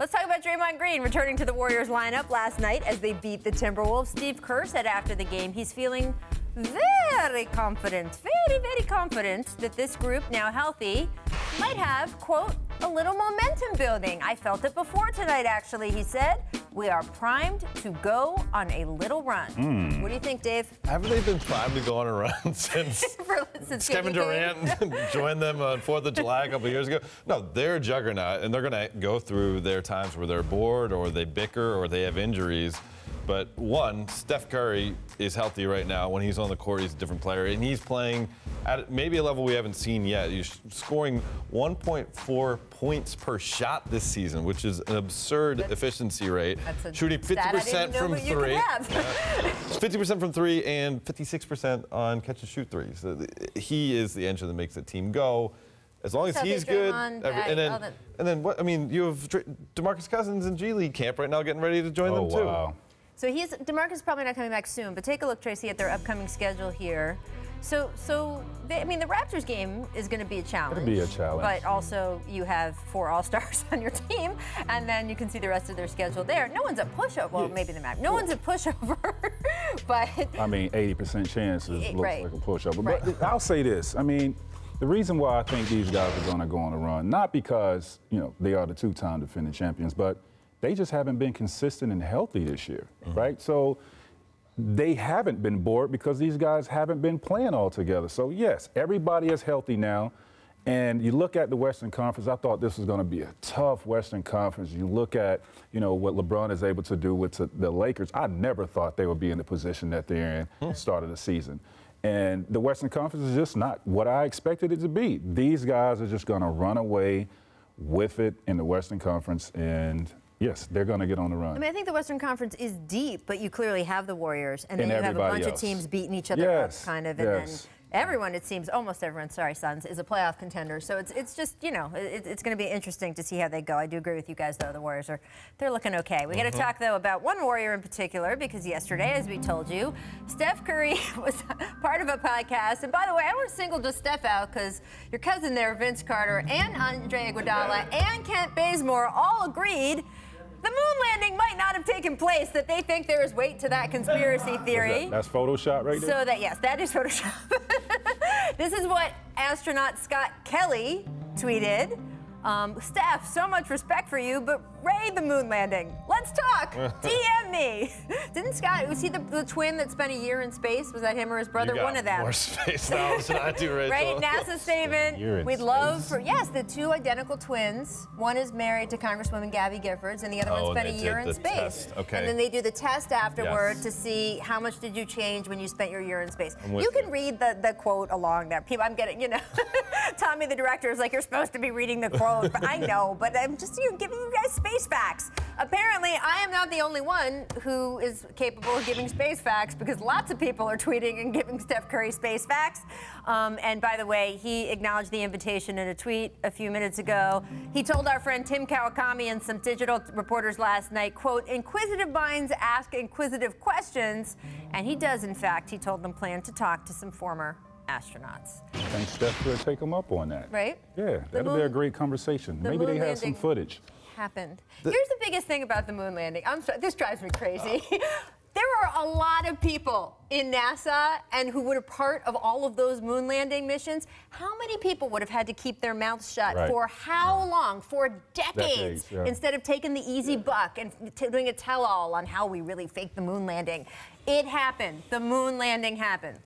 Let's talk about Draymond Green returning to the Warriors lineup last night as they beat the Timberwolves. Steve Kerr said after the game he's feeling very confident, very confident that this group, now healthy, might have, quote, a little momentum building. I felt it before tonight, actually, he said. We are primed to go on a little run. What do you think, Dave? Haven't they been primed to go on a run since Kevin Durant joined them on 4th of July a couple of years ago? No, they're a juggernaut, and they're going to go through their times where they're bored or they bicker or they have injuries. But one, Steph Curry is healthy right now. When he's on the court, he's a different player, and he's playing at maybe a level we haven't seen yet. He's scoring 1.4 points per shot this season, which is an absurd efficiency rate. Shooting 50% from three. 50% from three and 56% on catch and shoot threes. So he is the engine that makes the team go. As long as he's good, and then what? I mean, you have DeMarcus Cousins in G League camp right now, getting ready to join them too. Wow. So DeMarcus is probably not coming back soon, but take a look, Tracy, at their upcoming schedule here. I mean, the Raptors game is going to be a challenge. It'll be a challenge. But also, you have 4 All-Stars on your team, and then you can see the rest of their schedule there. No one's a pushover. Well, maybe the Mavs. No one's a pushover, but I mean, 80% chance looks like a pushover. Right. But I'll say this. I mean, the reason why I think these guys are going to go on a run, not because they are the 2-time defending champions, but they just haven't been consistent and healthy this year, right? So they haven't been bored because these guys haven't been playing all together. So, yes, everybody is healthy now. And you look at the Western Conference, I thought this was going to be a tough Western Conference. You look at, what LeBron is able to do with the Lakers. I never thought they would be in the position that they're in at the start of the season. And the Western Conference is just not what I expected it to be. These guys are just going to run away with it in the Western Conference, and yes, they're going to get on the run. I mean, I think the Western Conference is deep, but you clearly have the Warriors, and then you have a bunch of teams beating each other up, kind of, and then everyone, it seems, almost everyone, sorry, Suns, is a playoff contender. So it's just, it's going to be interesting to see how they go. I do agree with you guys, though. The Warriors they're looking okay. We got to talk, though, about one Warrior in particular, because yesterday, as we told you, Steph Curry was part of a podcast. And by the way, I want to single just Steph out because your cousin there, Vince Carter, and Andre Iguodala, and Kent Bazemore all agreed the moon landing might not have taken place, that they think there is weight to that conspiracy theory. That's Photoshop right there? So yes, that is Photoshop. This is what astronaut Scott Kelly tweeted. Steph, so much respect for you, but Ray, the moon landing. Let's talk. DM me. Didn't Scott, was he the twin that spent a year in space? Was that him or his brother? One of them. More space knowledge than I do, Rachel. Right? NASA statement. We'd love for, yes, the 2 identical twins. One is married to Congresswoman Gabby Giffords, and the other one spent a year in space. Okay. And then they do the test afterward to see how much did you change when you spent your year in space. You can read the quote along there. People, I'm getting, Tommy, the director, is like, you're supposed to be reading the quote. But I know, but I'm just giving you guys space facts. Apparently, I am not the only one who is capable of giving space facts, because lots of people are tweeting and giving Steph Curry space facts. And by the way, he acknowledged the invitation in a tweet a few minutes ago. He told our friend Tim Kawakami and some digital reporters last night, quote, inquisitive minds ask inquisitive questions. And he does, in fact, he told them, plan to talk to some former astronauts. I think Steph could take them up on that. Right? Yeah, that'll be a great conversation. Maybe they have some footage. Happened. Here's the biggest thing about the moon landing. This drives me crazy. There are a lot of people in NASA and who were part of all of those moon landing missions. How many people would have had to keep their mouths shut for how long? For decades. Instead of taking the easy buck and doing a tell-all on how we really faked the moon landing. It happened. The moon landing happened.